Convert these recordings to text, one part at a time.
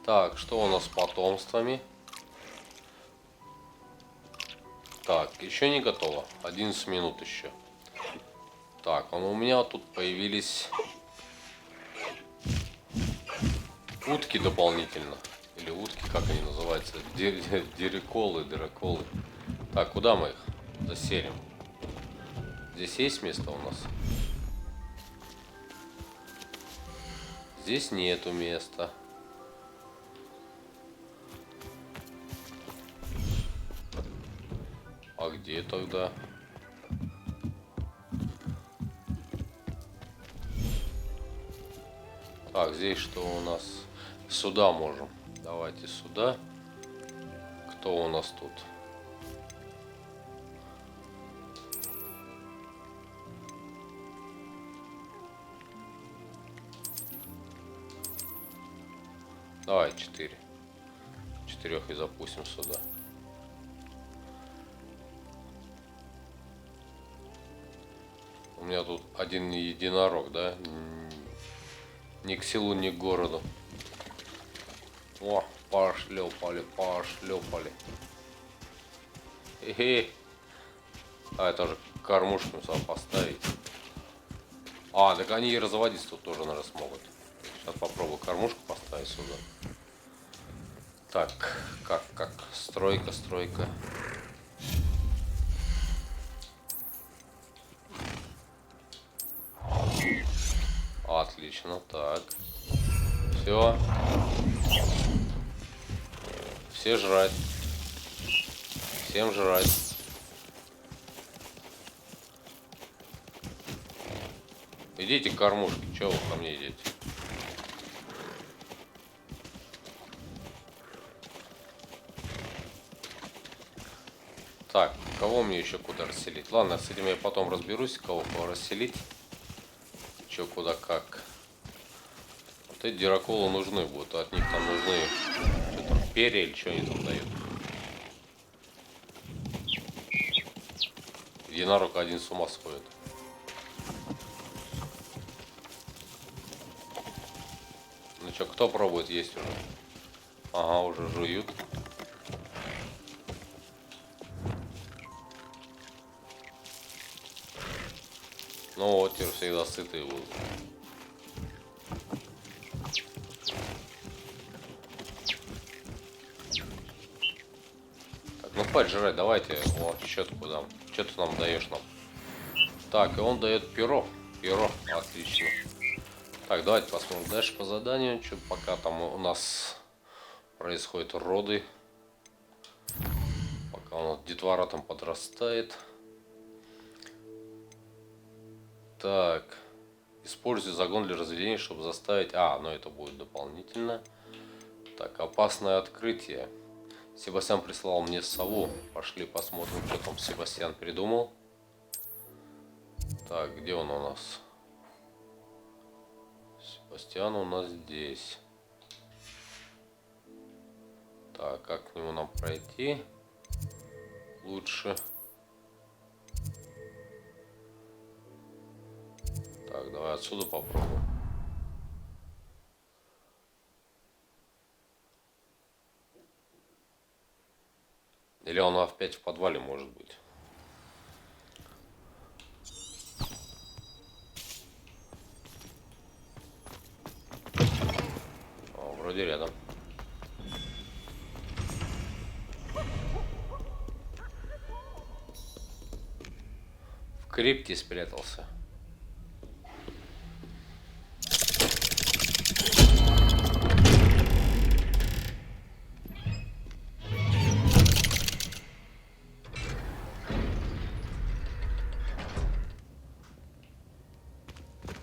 Так, что у нас с потомствами? Так, еще не готово. 11 минут еще. Так, у меня вот тут появились утки дополнительно. Или утки, как они называются? Диреколы, дыроколы. Так, куда мы их заселим? Здесь есть место у нас? Здесь нету места. А где тогда? Так, здесь что у нас? Сюда можем. Давайте сюда. Кто у нас тут? Давай 4. 4 и запустим сюда. У меня тут один единорог, да? Ни к селу, ни к городу. О, пошлепали, пошлепали. Хе-хе. А это же кормушку сам поставить. А, так они и разводиться тут тоже, наверное, смогут. Сейчас попробую кормушку поставить сюда. Так, как? Стройка, стройка. Отлично, так. Все. Все жрать. Всем жрать. Идите к кормушке, чего вы ко мне идете? Так, кого мне еще куда расселить? Ладно, с этим я потом разберусь, кого расселить. Че, куда, как. Вот эти дироколы нужны будут, от них там нужны что там, перья или что они там дают. Единорог один с ума сходит. Ну что, кто пробует есть уже? Ага, уже жуют. Ну вот, теперь всегда сытые будут. Так, ну хватит жрать, давайте вот щетку дам. Что ты нам даешь нам? Так, и он дает перо. Перо, отлично. Так, давайте посмотрим дальше по заданию. Что пока там у нас происходят роды. Пока у нас детвора там подрастает. Так, используй загон для разведения, чтобы заставить... ну это будет дополнительно. Так, опасное открытие. Себастьян прислал мне сову. Пошли посмотрим, что там Себастьян придумал. Так, где он у нас? Себастьян у нас здесь. Так, как к нему нам пройти? Лучше... Так, давай отсюда попробуем. Или он опять в подвале может быть. О, вроде рядом. В крипте спрятался.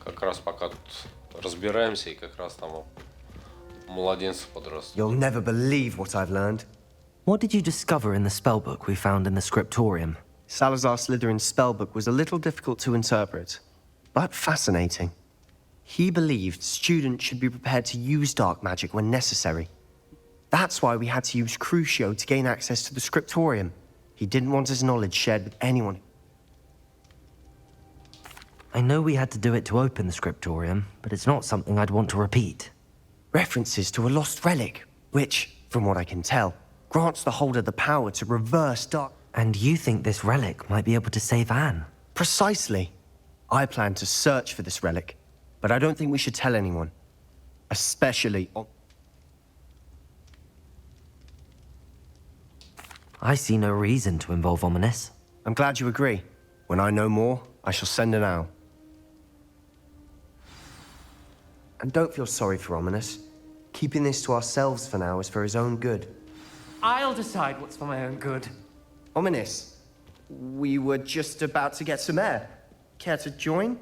Как раз пока тут разбираемся, и как раз там младенцы подрастут. You'll never believe what I've learned. What did you discover in the spellbook we found in the scriptorium? Salazar Slytherin's spellbook was a little difficult to interpret, but fascinating. He believed students should be prepared to use dark magic when necessary. That's why we had to use Crucio to gain access to the scriptorium. He didn't want his knowledge shared with anyone. I know we had to do it to open the scriptorium, but it's not something I'd want to repeat. References to a lost relic. which, from what I can tell, grants the holder the power to reverse dark... And you think this relic might be able to save Anne? Precisely. I plan to search for this relic, but I don't think we should tell anyone. Especially... I see no reason to involve Ominous. I'm glad you agree. When I know more, I shall send an owl. And don't feel sorry for Ominous. Keeping this to ourselves for now is for his own good. I'll decide what's for my own good. Ominous, we were just about to get some air. Care to join?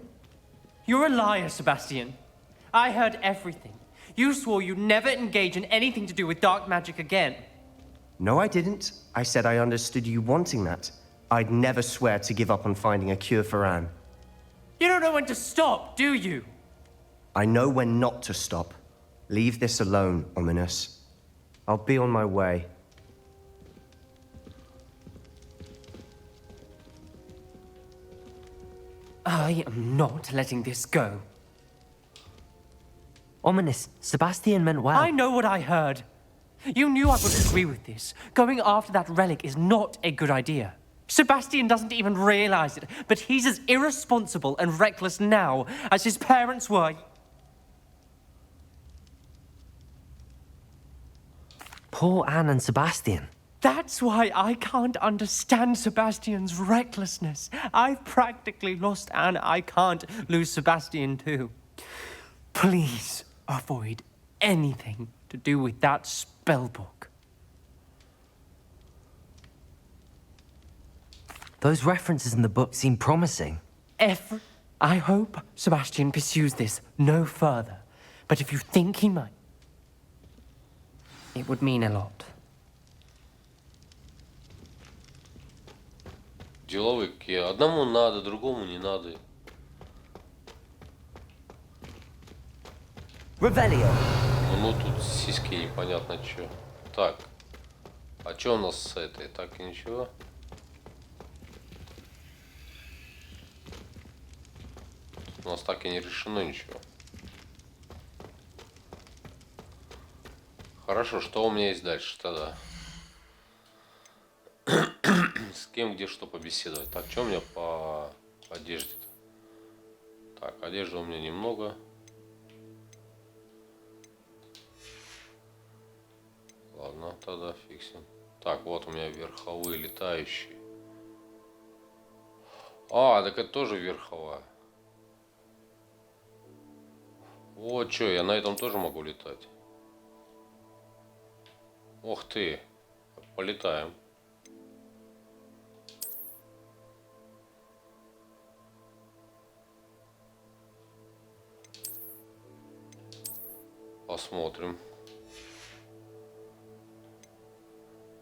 You're a liar, Sebastian. I heard everything. You swore you'd never engage in anything to do with dark magic again. No, I didn't. I said I understood you wanting that. I'd never swear to give up on finding a cure for Anne. You don't know when to stop, do you? I know when not to stop. Leave this alone, Ominous. I'll be on my way. I am not letting this go. Ominous, Sebastian meant well. I know what I heard. You knew I would agree with this. Going after that relic is not a good idea. Sebastian doesn't even realize it, but he's as irresponsible and reckless now as his parents were. Poor Anne and Sebastian. That's why I can't understand Sebastian's recklessness. I've practically lost Anne. I can't lose Sebastian too. Please avoid anything to do with that spellbook. Those references in the book seem promising. I hope Sebastian pursues this no further. But if you think he might, it would mean a lot. Деловые какие. Одному надо, другому не надо. Revelio. Ну тут сиськи непонятно что. Так. А что у нас с этой? Так и ничего. Тут у нас так и не решено ничего. Хорошо, что у меня есть дальше тогда? С кем, где, что побеседовать. Так, что у меня по одежде-то? Так, одежды у меня немного. Ладно, тогда фиксим. Так, вот у меня верховые летающие. А, так это тоже верховая. Вот что, я на этом тоже могу летать. Ух ты, полетаем. Посмотрим.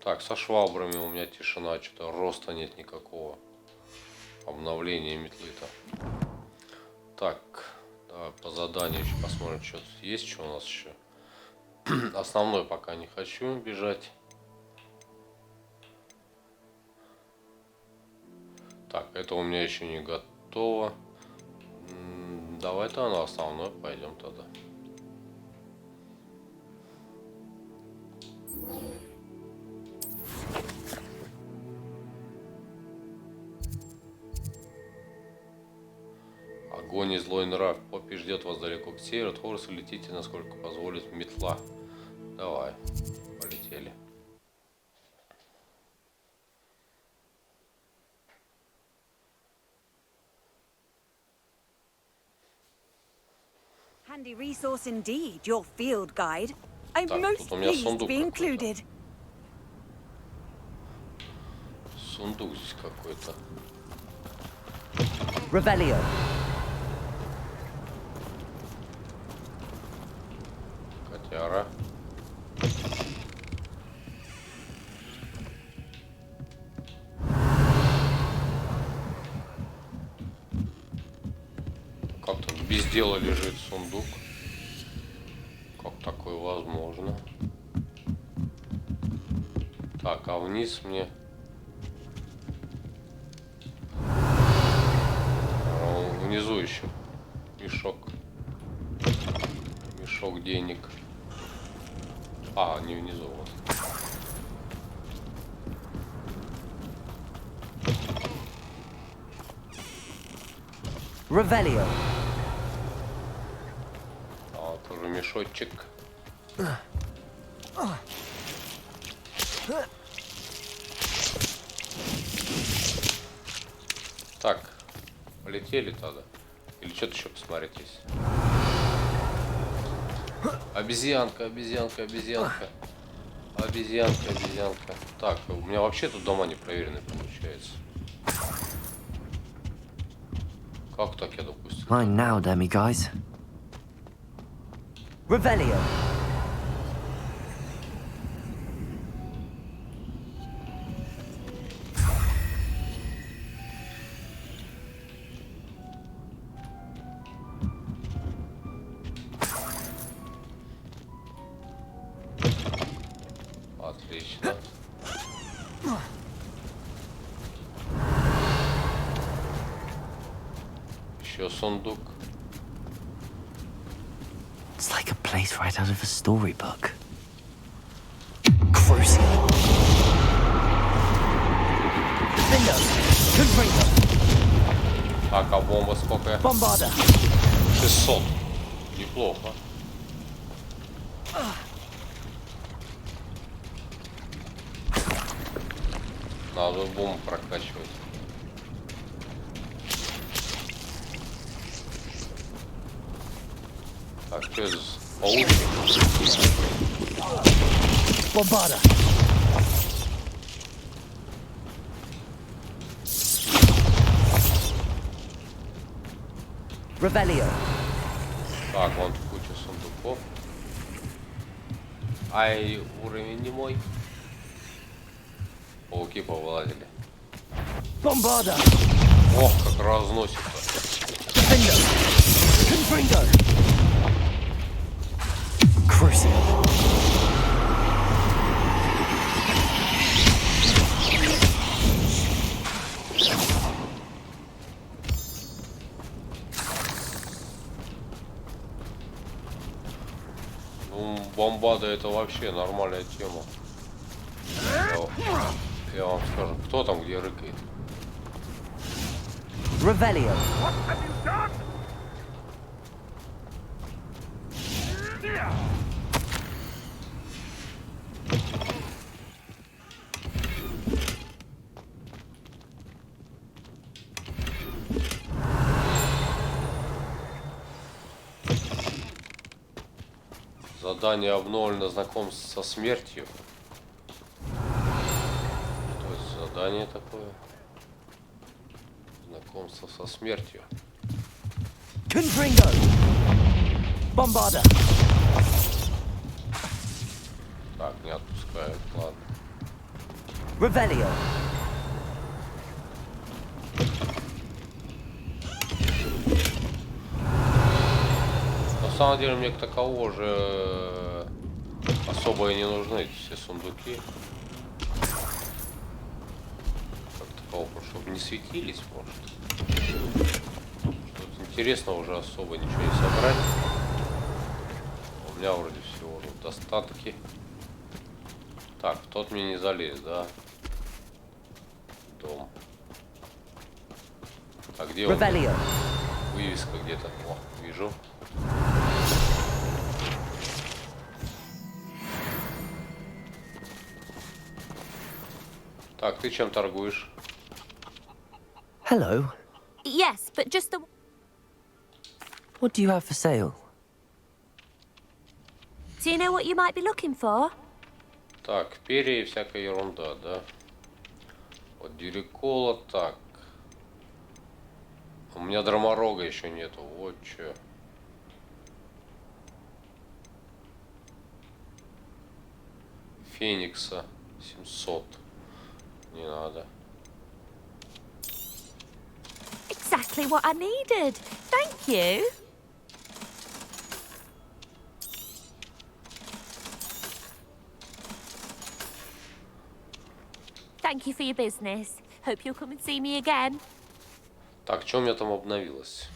Так, со швабрами у меня тишина, что-то роста нет никакого. Обновление метлы-то. Так, давай по заданию еще посмотрим, что тут есть, что у нас еще. Основной пока не хочу бежать. Так, это у меня еще не готово. Давай-то на основной пойдем тогда. Огонь и злой нрав. Поппи ждет вас далеко к северу. От Хогвартса летите, насколько позволит метла. Давай, полетели. Handy resource indeed, your field guide. I'm Так, most тут у меня pleased to сундук be какой-то. included. Сундук здесь какой-то. Revelio. Котяра. Как тут без дела лежит сундук? Как такое возможно? Так, а вниз мне... Внизу еще мешок. Мешок денег. А, не внизу. Вот. Revelio. А, тоже мешочек. Так, полетели тогда. Или что-то еще посмотреть есть? Обезьянка, обезьянка, обезьянка. Обезьянка, обезьянка. Так, у меня вообще тут дома не проверены получается. Как так я допустил? Mine now, dummy guys. Revelio. Отлично. Еще сундук. It's like a place right out of a storybook. Crucial. Так, а бомба сколько? Bombarda. 600. Неплохо. Надо бомбу прокачивать. Так, что это? Паук? Bombarda. Revelio. Так, вон куча сундуков. Ай, уровень не мой. Пауки повылазили. Bombarda. Ох, как разносит-то. Confringo. Crucial. Ну, бомбада это вообще нормальная тема. Я вам скажу, кто там где рыкает. Revelio. Задание обновлено, знакомство со смертью. Что это за задание такое? Знакомство со смертью. Confringo. Bombarda. Так, не отпускают, ладно. Revelio. На самом деле мне к такового же особо и не нужны эти все сундуки. Как такового, чтобы не светились, может. Тут интересно уже особо ничего не собрать. У меня вроде всего уже достатки. Так, в тот мне не залез, да? Дом. А где он? Revelio. Вывеска где-то. О, вижу. Так, ты чем торгуешь? Hello. Yes, but just the... What do you have for sale? Do you know what you might be looking for? Так, перья и всякая ерунда, да? Вот дирекола, так. У меня драморога еще нету, вот че. Феникса 700. Не надо. Exactly what I needed. Thank you. Thank you for your business. Hope you'll come and see me again. Так, что у меня там обновилось?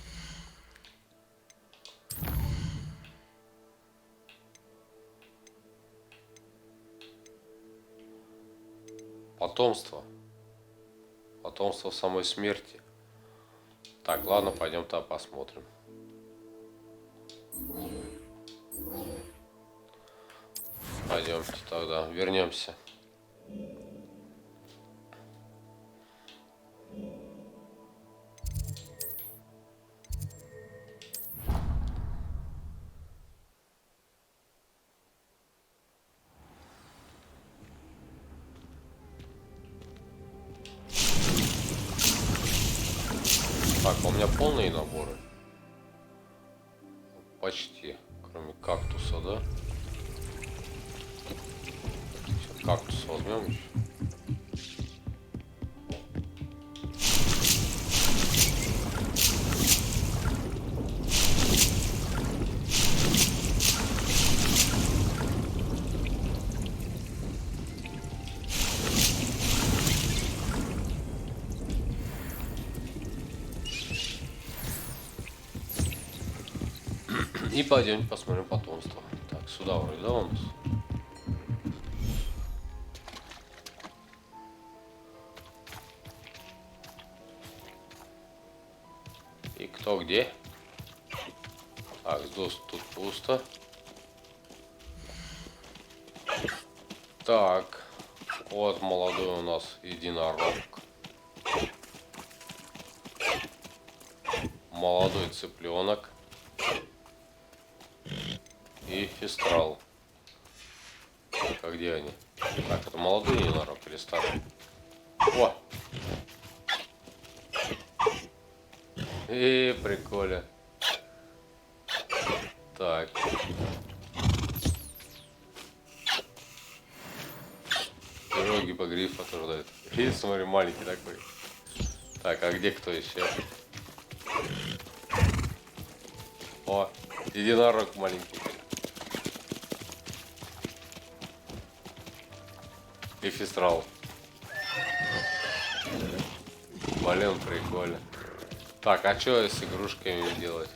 Потомство. Потомство самой смерти. Так, ладно, пойдем тогда посмотрим. Пойдемте тогда, вернемся. Так, у меня полные наборы. Почти. Кроме кактуса, да? Сейчас кактус возьмем еще. И пойдемте посмотрим потомство. Так, сюда вроде, да, у нас? И кто где? Так, тут пусто. Так, вот молодой у нас единорог. Молодой цыпленок. И фестрал. Так, а где они? Так, это молодой единорог или старый? О! И прикольно. Так. Пироги по грифу тоже дают. И смотри, маленький такой. Так, а где кто еще? О, единорог маленький. И фестрал. Блин, прикольно. Так, а что с игрушками делать?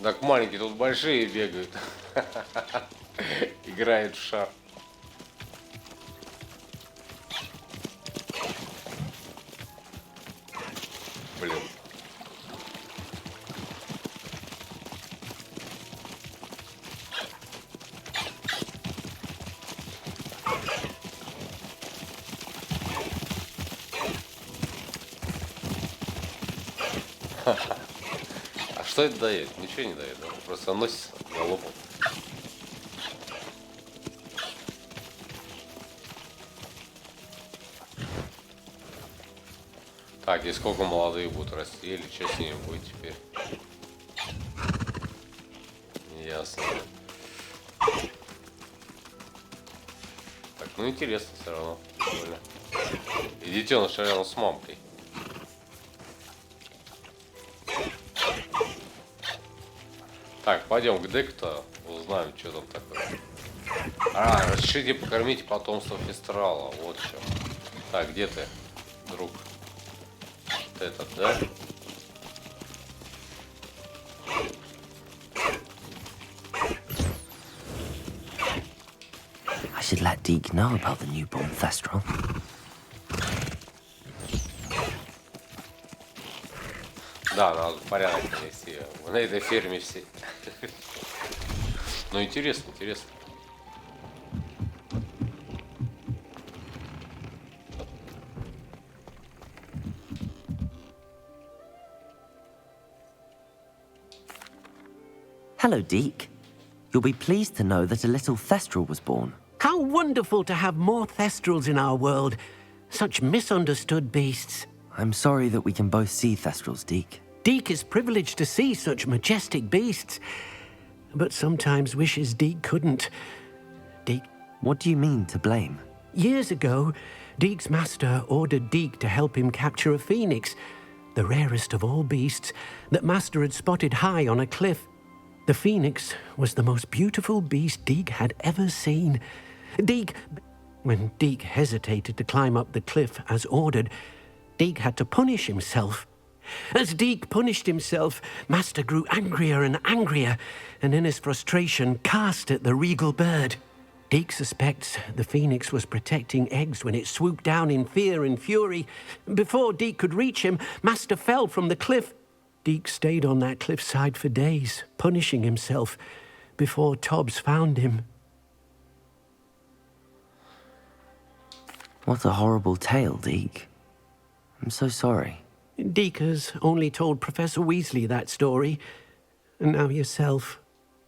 Так маленькие, тут большие бегают. Играет в шар. Блин. А что это дает? Ничего не дает, да? Просто носится галопом. Так, и сколько молодые будут расти, или что с ними будет теперь? Ясно. Так, ну интересно все равно. Прикольно. И детеныш рядом с мамкой. Так, пойдем к Декто, узнаем, что там такое. А, разрешите покормить потомство фестрала. Вот что. Так, где ты, друг? Вот этот, да? I should let Deke know about the newborn Thestral. Да, надо порядок навести. На этой ферме все. Ну, интересно, интересно. Hello, Deke. You'll be pleased to know that a little Thestral was born. How wonderful to have more Thestrals in our world. Such misunderstood beasts. I'm sorry that we can both see Thestrals, Deke. Deke is privileged to see such majestic beasts, but sometimes wishes Deke couldn't. Deke... What do you mean, to blame? Years ago, Deke's master ordered Deke to help him capture a phoenix, the rarest of all beasts that Master had spotted high on a cliff. The phoenix was the most beautiful beast Deke had ever seen. When Deke hesitated to climb up the cliff as ordered, Deke had to punish himself. As Deke punished himself, Master grew angrier and angrier, and in his frustration cast at the regal bird. Deke suspects the phoenix was protecting eggs when it swooped down in fear and fury. Before Deke could reach him, Master fell from the cliff. Deke stayed on that cliffside for days, punishing himself, before Tobbs found him. What a horrible tale, Deke. I'm so sorry. Deke has only told Professor Weasley that story, and now yourself.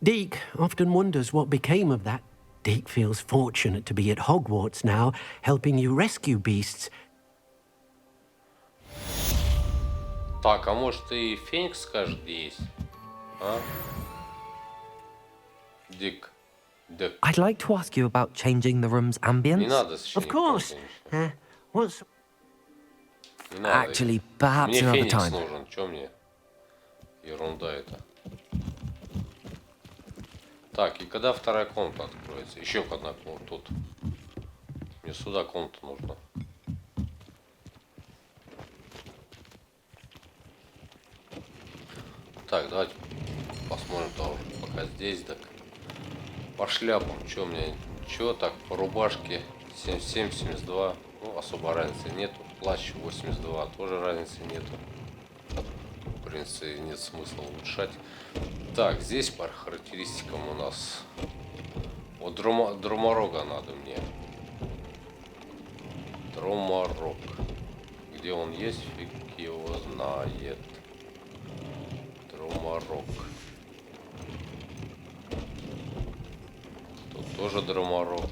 Deke often wonders what became of that. Deke feels fortunate to be at Hogwarts now, helping you rescue beasts. Так, а может и Феникс скажет, где есть? А? Дик. I'd like to ask you about changing the room's ambience. Не надо сочинить. Of course. What's... Не надо. Actually, perhaps Мне another Феникс time. нужен. Чё мне? Ерунда это. Так, и когда вторая комната откроется? Еще одна комната тут. Мне сюда комната нужна. Так, давайте посмотрим тоже. Пока здесь, так. По шляпам. Что у меня? Чё так? По рубашке 77, 72. Ну, особо разницы нету. Плащ 82. Тоже разницы нету. В принципе, нет смысла улучшать. Так, здесь по характеристикам у нас. Вот дроморога надо мне. Дроморог. Где он есть, фиг его знает. Дроморог. Тут тоже дроморог.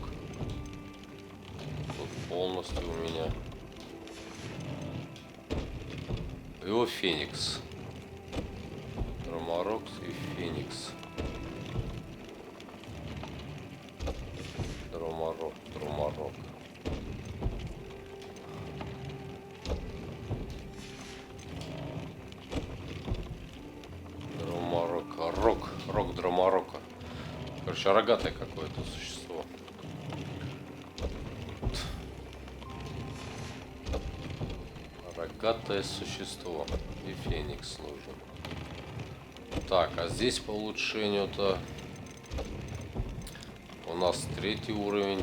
Тут полностью у меня. Его Феникс. Дроморог и Феникс. Дроморог. Рог дроморока. Короче, рогатое какое-то существо. Рогатое существо. И Феникс нужен. Так, а здесь по улучшению-то у нас 3-й уровень.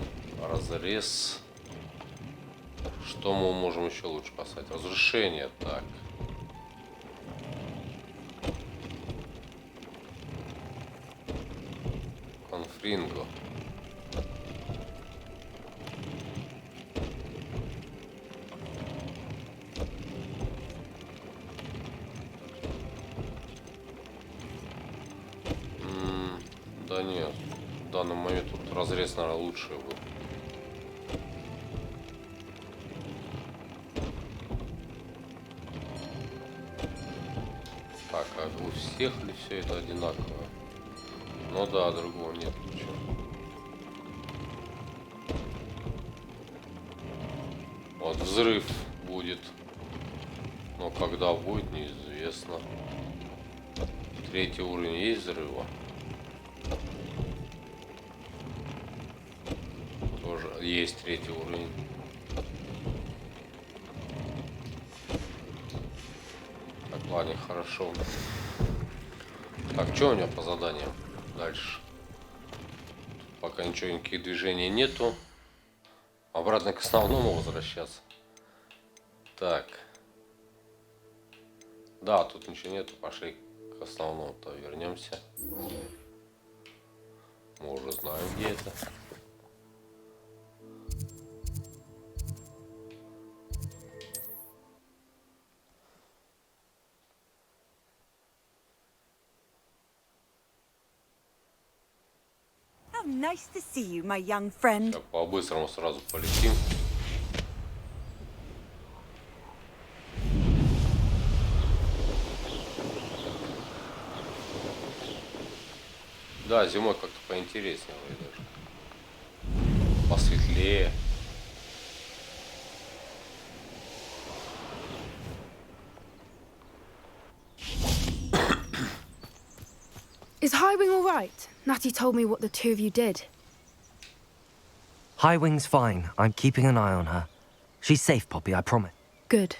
Разрез. Что мы можем еще лучше поставить? Разрушение. Так. Конфринго. Да нет, в данный момент тут разрез, наверное, лучше был. Так, а у всех ли все это одинаково? Ну да, другого нет ничего. Вот взрыв будет. Но когда будет, неизвестно. 3-й уровень есть взрыва? Тоже есть 3-й уровень. Так, ладно, хорошо. Так, что у меня по заданиям дальше? Тут пока ничего, никаких движений нету. Обратно к основному возвращаться. Так. Да, тут ничего нету. Пошли к основному-то вернемся. Мы уже знаем, где это. How nice to see you, my young friend. Так, по-быстрому сразу полетим. Да, зимой как-то поинтереснее вроде даже. Посветлее. Was Highwing all right? Natty told me what the two of you did. Highwing's fine. I'm keeping an eye on her. She's safe, Poppy, I promise. Good.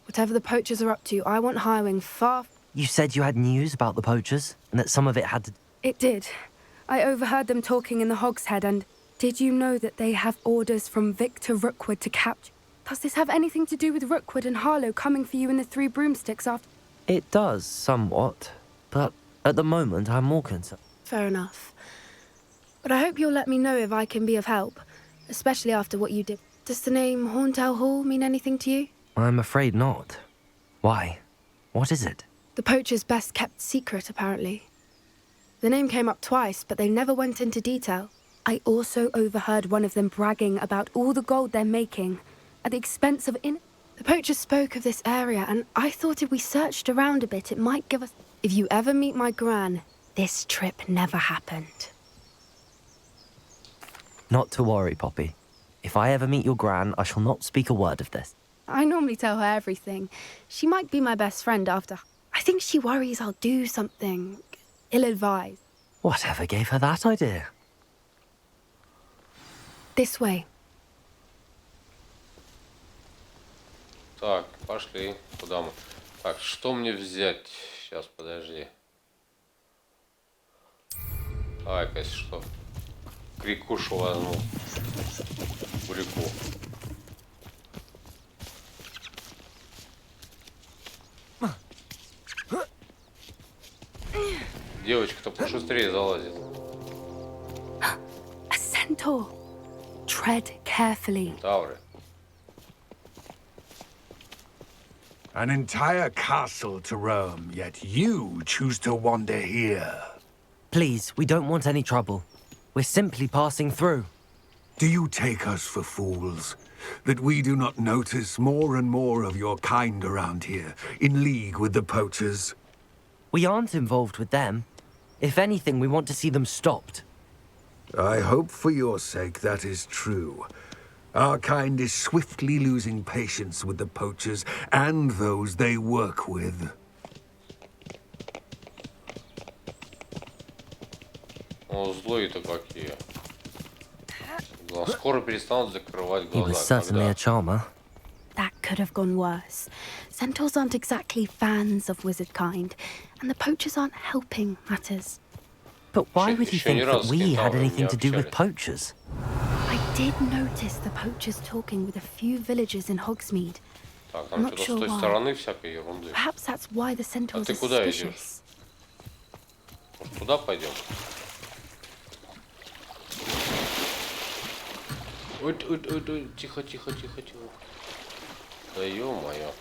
Whatever the poachers are up to, I want Highwing far... You said you had news about the poachers, and that some of it had to... It did. I overheard them talking in the Hogshead, and did you know that they have orders from Victor Rookwood to capture... Does this have anything to do with Rookwood and Harlow coming for you in the Three Broomsticks after... It does, somewhat. But at the moment, I'm more concerned. Fair enough. But I hope you'll let me know if I can be of help, especially after what you did. Does the name Horntail Hall mean anything to you? I'm afraid not. Why? What is it? The poacher's best-kept secret, apparently. The name came up twice, but they never went into detail. I also overheard one of them bragging about all the gold they're making at the expense of The poacher spoke of this area, and I thought if we searched around a bit, it might give us... If you ever meet my gran, this trip never happened. Not to worry, Poppy. If I ever meet your gran, I shall not speak a word of this. I normally tell her everything. She might be my best friend after... I think she worries I'll do something ill-advised. Whatever gave her that idea? This way. Так, пошли. Куда мы? Так, что мне взять? Сейчас, подожди. Так, если что. Крикушу возьму. Курику. Девочка-то пошустрее залазит. A centaur. Tread carefully. Тавры. An entire castle to roam, yet you choose to wander here. Please, we don't want any trouble. We're simply passing through. Do you take us for fools? That we do not notice more and more of your kind around here, in league with the poachers? We aren't involved with them. If anything, we want to see them stopped. I hope for your sake that is true. Our kind is swiftly losing patience with the poachers and those they work with. О, злые-то какие. Скоро перестанут закрывать He was глаза. certainly Когда? a charmer. That could have gone worse. Centaurs aren't exactly fans of wizard kind, and the poachers aren't helping matters. But why would he Еще ни think that разу с we had кентаврами anything не to do with общались. poachers? I did notice the poachers talking with a few villagers in Hogsmeade. Так, I'm там not что-то sure с той why. стороны всякой ерунды. Perhaps that's why the centaurs ты are куда идешь? suspicious. Может, туда пойдем? Ой, ой, ой, ой, тихо, тихо, тихо, тихо. Да ё-моё.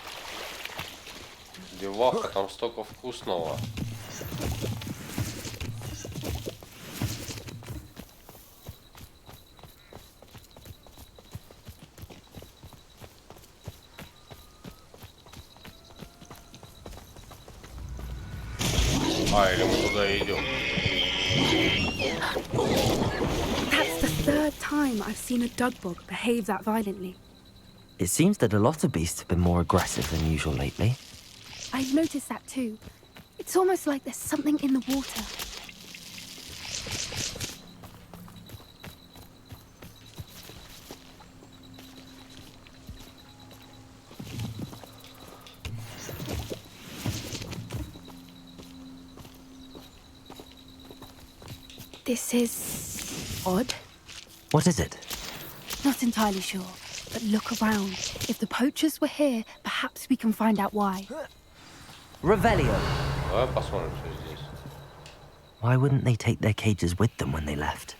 Деваха, там столько вкусного. А, или мы туда идем? That's the third time I've seen a dugbog behave that violently. It seems that a lot of beasts have been more aggressive than usual lately. I've noticed that too. It's almost like there's something in the water. This is odd. What is it? Not entirely sure, but look around. If the poachers were here, perhaps we can find out why. Revelio. Давай посмотрим, что здесь. Why wouldn't they take their cages with them when they left?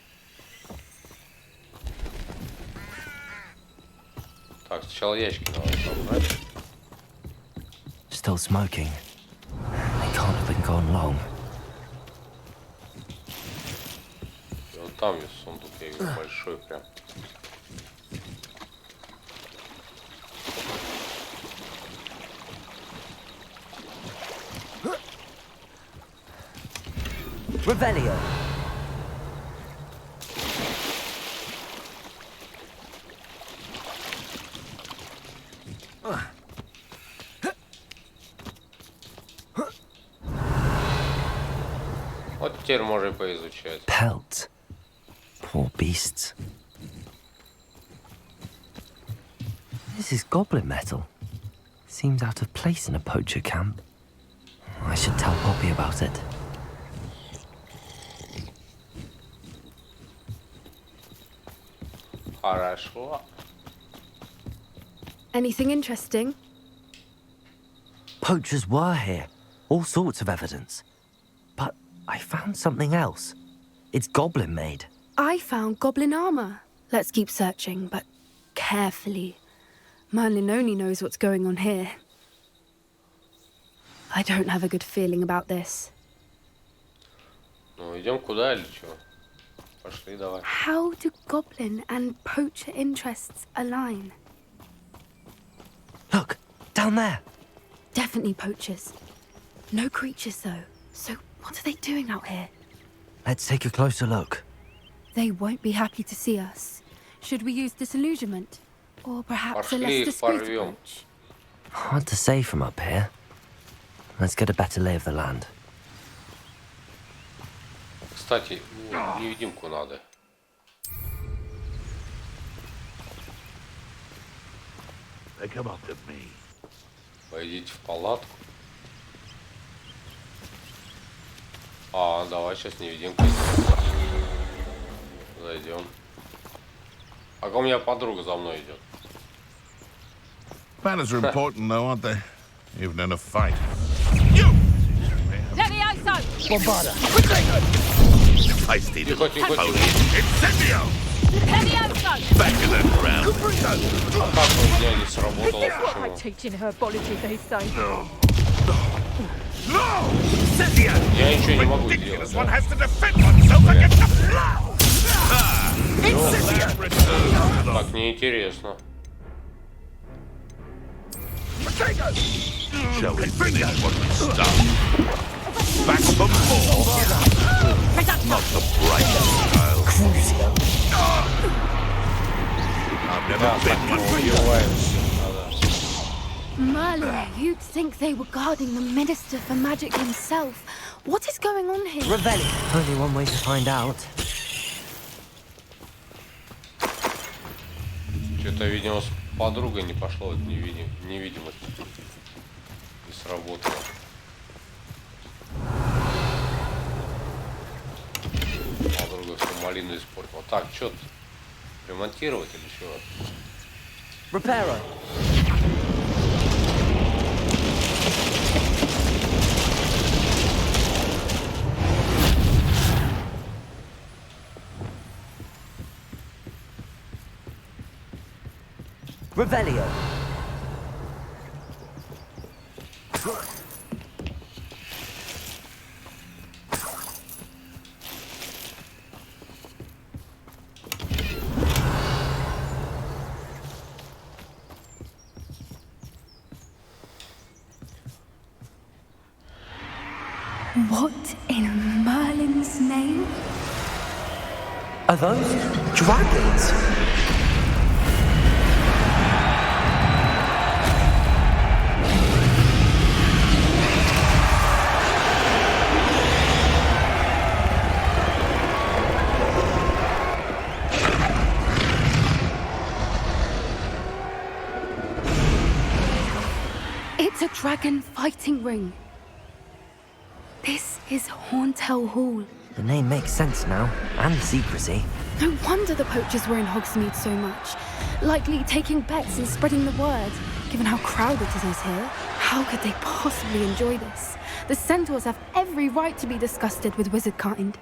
Так, сначала ящики надо собрать. Still smoking. They can't have been gone long. И вот там есть сундук, я вижу большой прям. Revelio. Вот теперь можно поизучать. Pelt. Poor beasts. This is goblin metal. Seems out of place in a poacher camp. I should tell Poppy about it. Хорошо. Anything interesting? Poachers were here. All sorts of evidence. But I found something else. It's goblin made. I found goblin armor. Let's keep searching, but carefully. Merlin only knows what's going on here. I don't have a good feeling about this. Ну, идем куда или что? Пошли, давай. How do goblin and poacher interests align? Look, down there. Definitely poachers. No creatures, though. So what are they doing out here? Let's take a closer look. They won't be happy to see us. Should we use disillusionment? Or perhaps a Пошли less их discreet порвем. approach? Hard to say from up here. Let's get a better lay of the land. Кстати, невидимку надо. They come up to me. Пойдите в палатку. А, давай сейчас невидимку зайдем. А у меня подруга за мной идет. Manners are important, though, aren't they? Even in a fight. Levioso! Feisty Тихо, тихо, тихо. Incendio! Levioso! Back to the ground. А как у меня не сработало? I'm Почему? teaching her biology these days. No! Incendio! Я ничего не могу сделать. Ridiculous Да? one has to defend oneself against the flow! Incendio! Так неинтересно. Shall we finish what we start? Back for more! Not the brightest child. I've never been one for you. Merlin, you'd think they were guarding the Minister for Magic himself. What is going on here? Revelli. Only one way to find out. Что-то, видимо, с подругой не пошло, это невидимость. Не сработало. Подруга всю малину испортила. Так, что ремонтировать или что? Reparo. Revelio. What in Merlin's name? Are those dragons? It's a dragon fighting ring. This is Hauntel Hall. The name makes sense now, and the secrecy. No wonder the poachers were in Hogsmeade so much. Likely taking bets and spreading the word, given how crowded it is here. How could they possibly enjoy this? The centaurs have every right to be disgusted with wizard kind.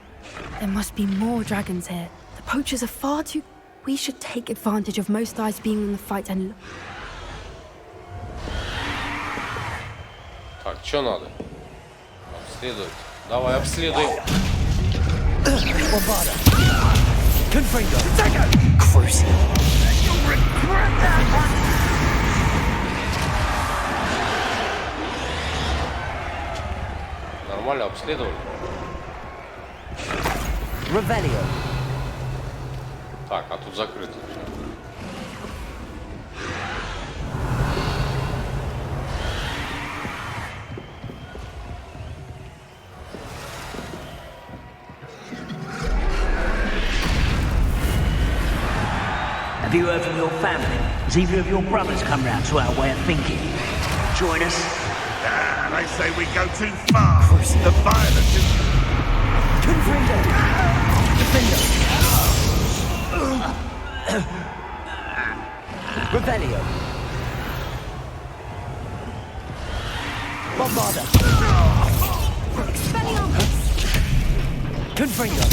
There must be more dragons here. The poachers are far too... We should take advantage of most eyes being in the fight and... Так, что надо? Обследовать. Давай, обследуй. Нормально обследовали. Revelio. Так, а тут закрыто. Have you heard from your family? Has either of your brothers come round to our way of thinking? Join us? Ah, they say we go too far. The violence is... Confringo! Defender! Revelio! Bombarda! Confringo!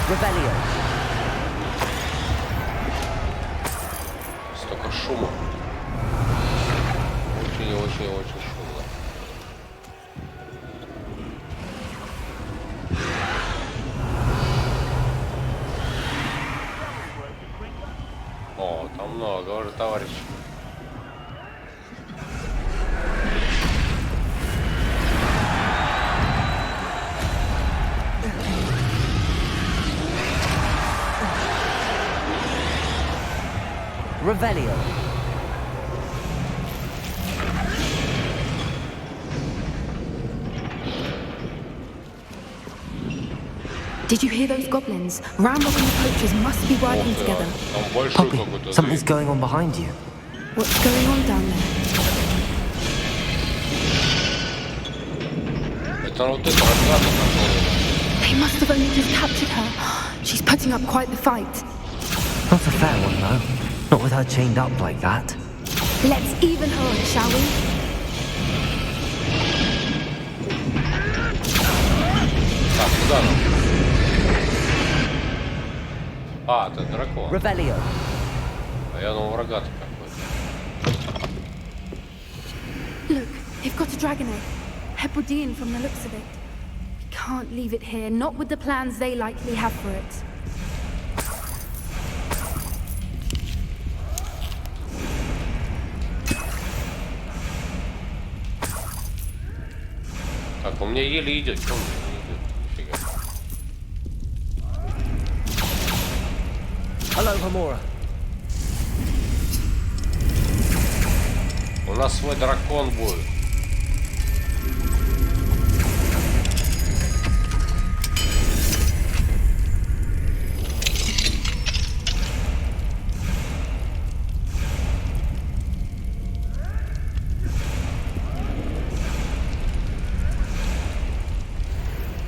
Revelio! Столько шума. Очень шумно. О, там много уже товарищей. Revelio. Did you hear those goblins? Rambo and the poachers must be working together. Там большой Poppy, какой-то something's зверь. going on behind you. What's going on down there? Это вот это рогатый который. They must have only just captured her. She's putting up quite the fight. Not a fair one, though. Not with her chained up like that. Let's even her, shall we? Так, куда нам? А, это дракон. Revelio. А я думал, рогатый какой-то. Look, they've got a dragon egg. Hebridean from the looks of it. We can't leave it here, not with the plans they likely have for it. Так, у меня еле идет. Что у меня не идет? Нифига. Hello, Hamora. У нас свой дракон будет.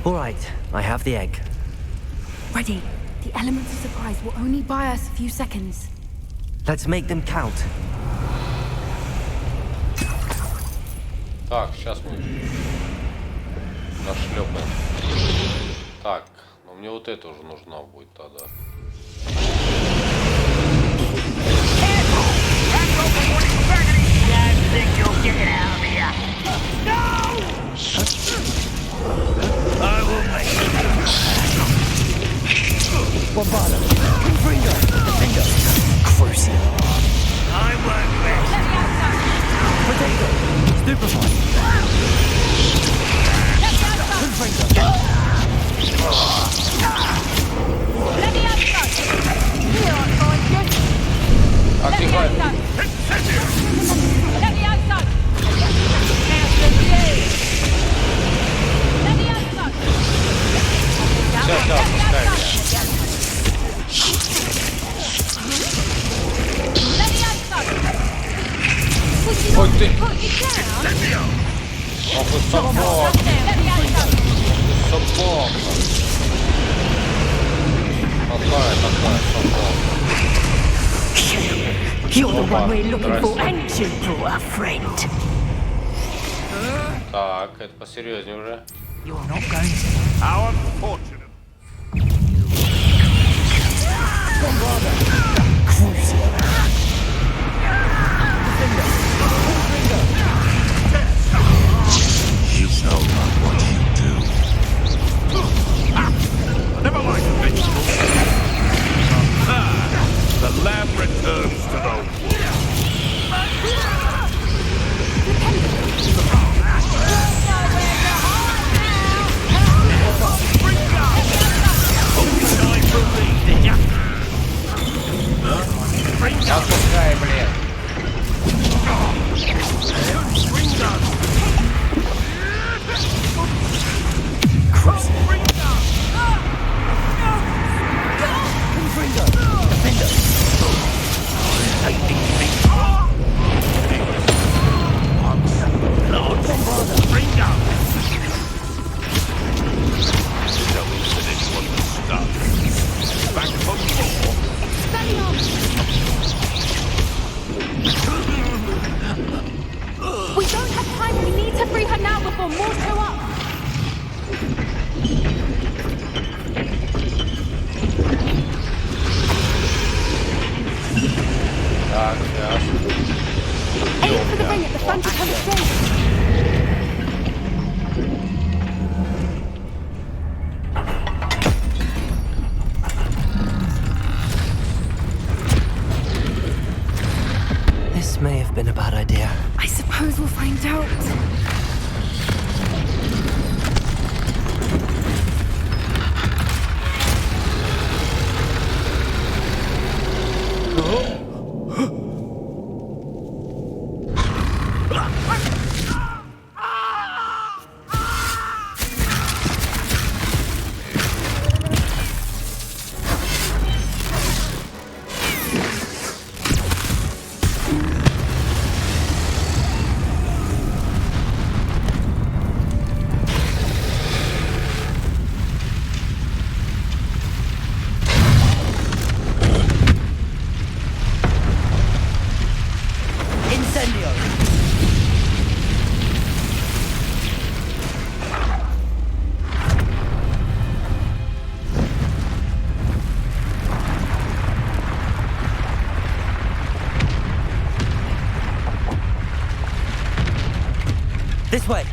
All right, I have the egg. Ready. The elements of surprise will only buy us a few seconds. Let's make them count. Так, сейчас мы нашлепаем. Так, но мне вот это уже нужна будет тогда. I will make it. Bombarda. Confringo. Defender. Crucial. I won't let Potato. Stupefy. Confringo. Отдыхай. Все, пускай меня. Ой ты! Ох и собака! Собака! Такая собака. You're the one we're looking for, and you brought a friend. Так, это посерьезнее уже. You're not going to. How unfortunate. You know not what you do. Never mind the vegetables. The lamb returns to the wood. Only time for me, did ya? This way.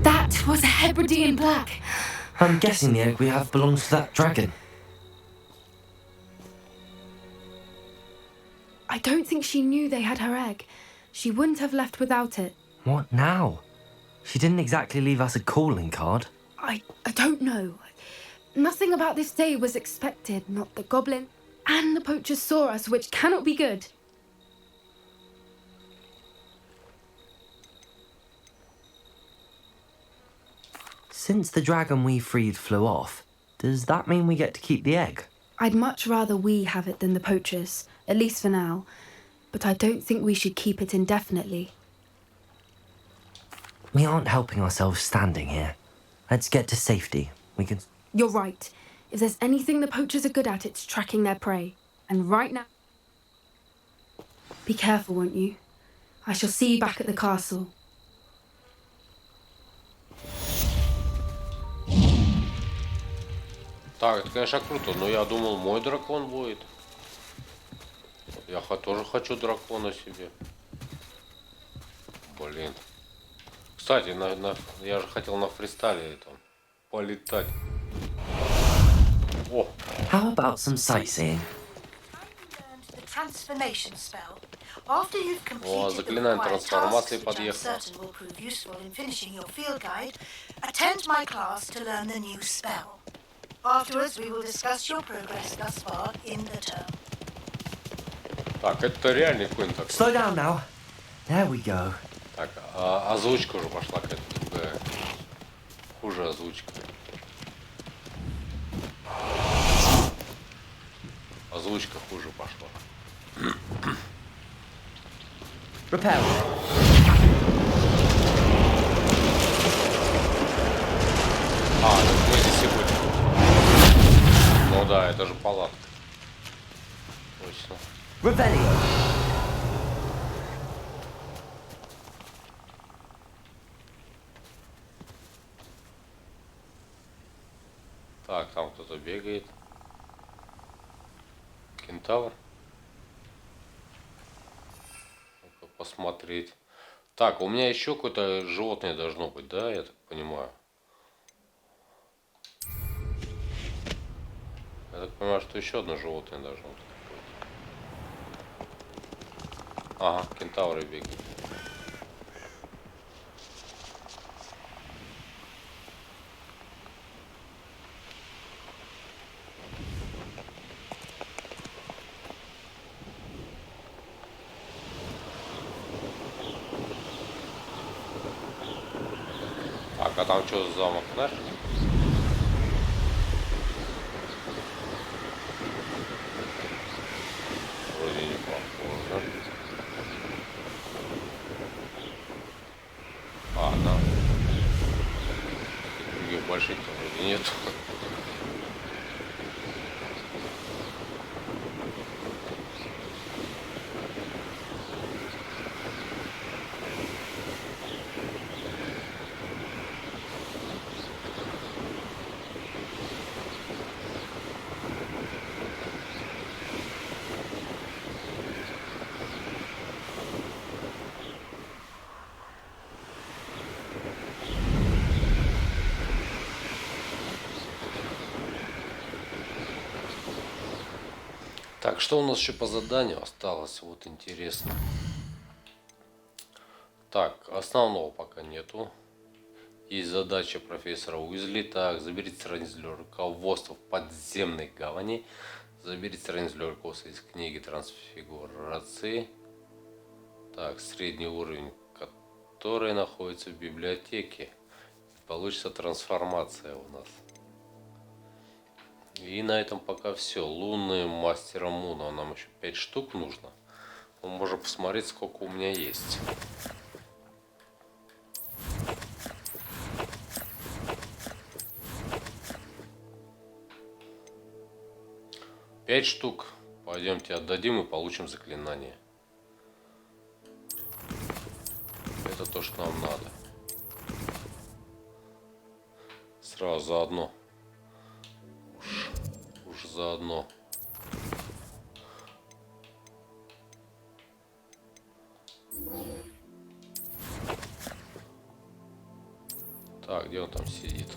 That was a Hebridean black. I'm guessing the egg we have belongs to that dragon. I don't think she knew they had her egg. She wouldn't have left without it. What now? She didn't exactly leave us a calling card. I don't know. Nothing about this day was expected. Not the goblin and the poachers saw us, which cannot be good. Since the dragon we freed flew off, does that mean we get to keep the egg? I'd much rather we have it than the poachers, at least for now. But I don't think we should keep it indefinitely. We aren't helping ourselves standing here. Let's get to safety. We can... You're right. If there's anything the poachers are good at, it's tracking their prey. And right now... Be careful, won't you? I shall see you back at the castle. Так, это, конечно, круто, но я думал, мой дракон будет. Я тоже хочу дракона себе. Блин. Кстати, я же хотел на фристайле это полетать. О! How about some sightseeing? The transformation spell. After you've О, completed the заклинание required трансформации tasks, which I'm подъехало. certain will prove useful in finishing your field guide, attend my class to learn the new spell. Afterwards, we will discuss your progress thus far in the term. Так, это реальный Квин такой. Slow down now. There we go. Так, озвучка уже пошла какая-то другая. Хуже озвучка. Озвучка хуже пошла. Repair. Это мы здесь и были. Ну да, это же палатка. Точно. Revelio. Так, там кто-то бегает. Кентавр. Ну-ка посмотреть. Так, у меня еще какое-то животное должно быть, да, я так понимаю. Я так понимаю, что еще одно животное должно быть. Ага, кентавры бегают. Так, а там что за замок, знаешь? Вроде не похоже. Да. Других больших-то вроде нет. Так, что у нас еще по заданию осталось? Вот интересно. Так, основного пока нету. Есть задача профессора Уизли. Так, заберите страницу для руководства в подземной гавани. Заберите страницу для руководства из книги трансфигурации. Так, средний уровень, который находится в библиотеке. Получится трансформация у нас. И на этом пока все. Лунные мастера Муна. Нам еще 5 штук нужно. Мы можем посмотреть, сколько у меня есть. Пять штук. Пойдемте отдадим и получим заклинание. Это то, что нам надо. Сразу заодно. Уж заодно. Так, где он там сидит?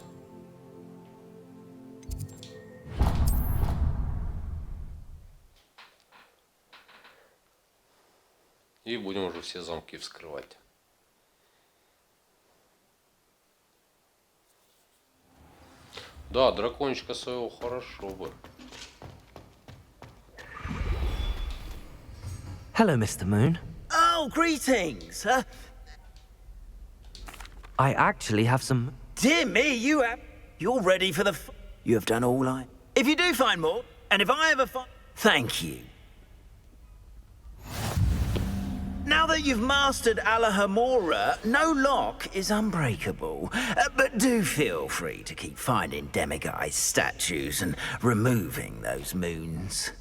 И будем уже все замки вскрывать. Да, дракончика своего хорошо бы. Hello, Mr. Moon. Oh, greetings! I actually have some... Dear me, you're ready for the you have done all I... If you do find more, and if I ever find... Thank you. Now that you've mastered Alahamora, no lock is unbreakable. But do feel free to keep finding demiguise statues and removing those moons.